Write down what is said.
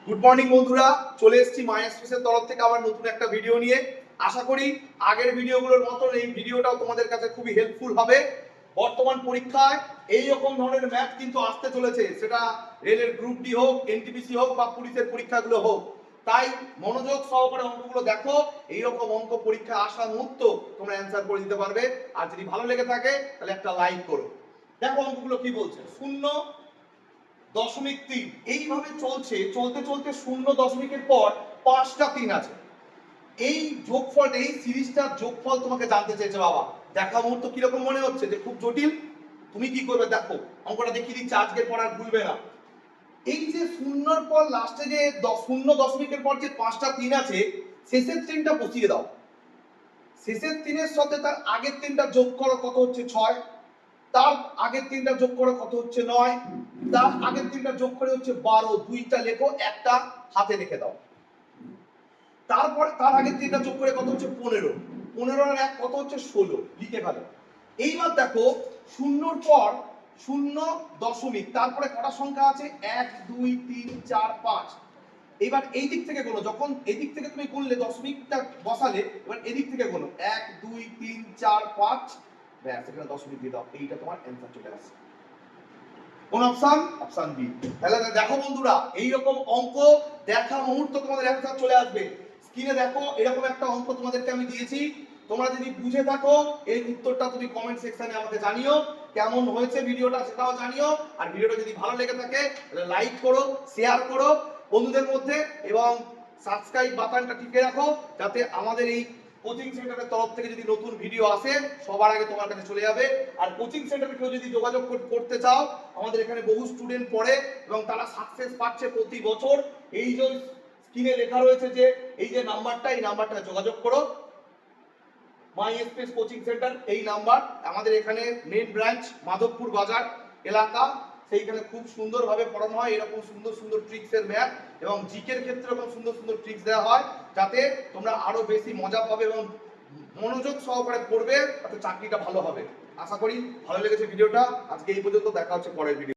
Good morning বন্ধুরা, চলে এসেছি মাই এক্সপ্রেসের তরফ থেকে আবার নতুন একটা ভিডিও নিয়ে। আশা করি আগের ভিডিওগুলোর মতন এই ভিডিওটাও তোমাদের কাছে খুবই হেল্পফুল হবে। বর্তমান পরীক্ষায় এই রকম ধরনের ম্যাথ কিন্তু আসতে চলেছে, সেটা রেলের গ্রুপ ডি হোক, এনটিপিসি হোক বা পুলিশের পরীক্ষাগুলো হোক। তাই মনোযোগ সহকারে অঙ্কগুলো দেখো, এইরকম অঙ্ক পরীক্ষা আসা মুহূর্ত তোমরা অ্যান্সার করে দিতে পারবে। আর যদি ভালো লেগে থাকে তাহলে একটা লাইক করো। দেখো অঙ্কগুলো কি বলছে। 0.3 এইভাবে চলছে, চলতে চলতে 0.এর পর 5টা 3 আছে। এই যোগফল, এই সিরিজটার যোগফল তোমাকে জানতে চেয়েছে বাবা। দেখা মুহূর্ত কিরকম মনে হচ্ছে যে খুব জটিল? তুমি কি করবে দেখো, অঙ্কটা দেখিয়ে দিচ্ছি, আজকের পর আর ভুলবে না। এই যে শূন্যর পর লাস্টে যে 0.এর পর যে 5টা 3 আছে, শেষের 3টা বসিয়ে দাও। শেষের 3-এর সাথে তার আগের 3টা যোগ করো, কত হচ্ছে 6। তার আগের 3টা যোগ করে কত হচ্ছে 9। তার আগের 3টা যোগ করে হচ্ছে 12। দুইটা লেখো, একটা হাতে রেখে দাও। তারপর তার আগের 3টা যোগ করে কত হচ্ছে 15। 15 আর 1 কত হচ্ছে 16, লিখে ফেলো। এইবার দেখো শূন্যর পর 0., তারপরে কটা সংখ্যা আছে? 1 2 3 4 5। এবার এই দিক থেকে গুনো, যখন এই দিক থেকে তুমি গুনলে দশমিকটা বসালে, এবার এদিক থেকে গুনো 1 2 3 4 5, ব্যাস এখানে দশমিক দিয়ে দাও। এইটা তোমার অ্যানসার চলে আসছে। কোন অপশন? Option B. তাহলে দেখো বন্ধুরা, এই রকম অঙ্ক দেখা মুহূর্ত তোমাদের অ্যানসার চলে আসবে। স্ক্রিনে দেখো এরকম একটা অঙ্ক তোমাদেরকে আমি দিয়েছি। তোমরা যদি বুঝে থাকো এই উত্তরটা তুমি কমেন্ট সেকশনে আমাকে জানিও। কেমন হয়েছে ভিডিওটা সেটাও জানিও। আর ভিডিওটা যদি ভালো লেগে থাকে তাহলে লাইক করো, শেয়ার করো বন্ধুদের মধ্যে, এবং সাবস্ক্রাইব বাটনটা টিপে রাখো, যাতে আমাদের এই কোচিং সেন্টারের তরফ থেকে যদি নতুন ভিডিও আসে সবার আগে তোমার কাছে চলে যাবে। আর কোচিং সেন্টারে কেউ যদি যোগাযোগ করতে চাও, আমাদের এখানে বহু স্টুডেন্ট পড়ে এবং তারা সাকসেস পাচ্ছে প্রতি বছর। এই যে স্ক্রিনে লেখা রয়েছে যে এই যে নাম্বারটা, এই নাম্বারটা যোগাযোগ করো। মাই এক্সপ্রেস কোচিং সেন্টার এই নাম্বার। আমাদের এখানে মেন ব্রাঞ্চ মাধবপুর বাজার এলাকা, সেইখানে খুব সুন্দরভাবে পড়ানো হয়। এরকম সুন্দর সুন্দর ট্রিক্সের ম্যাথ এবং জিকের ক্ষেত্রে এরকম সুন্দর সুন্দর ট্রিক্স দেওয়া হয়, যাতে তোমরা আরো বেশি মজা পাবে এবং মনোযোগ সহকারে পড়বে, তাতে চাকরিটা ভালো হবে। আশা করি ভালো লেগেছে ভিডিওটা। আজকে এই পর্যন্ত, দেখা হচ্ছে পরের ভিডিও।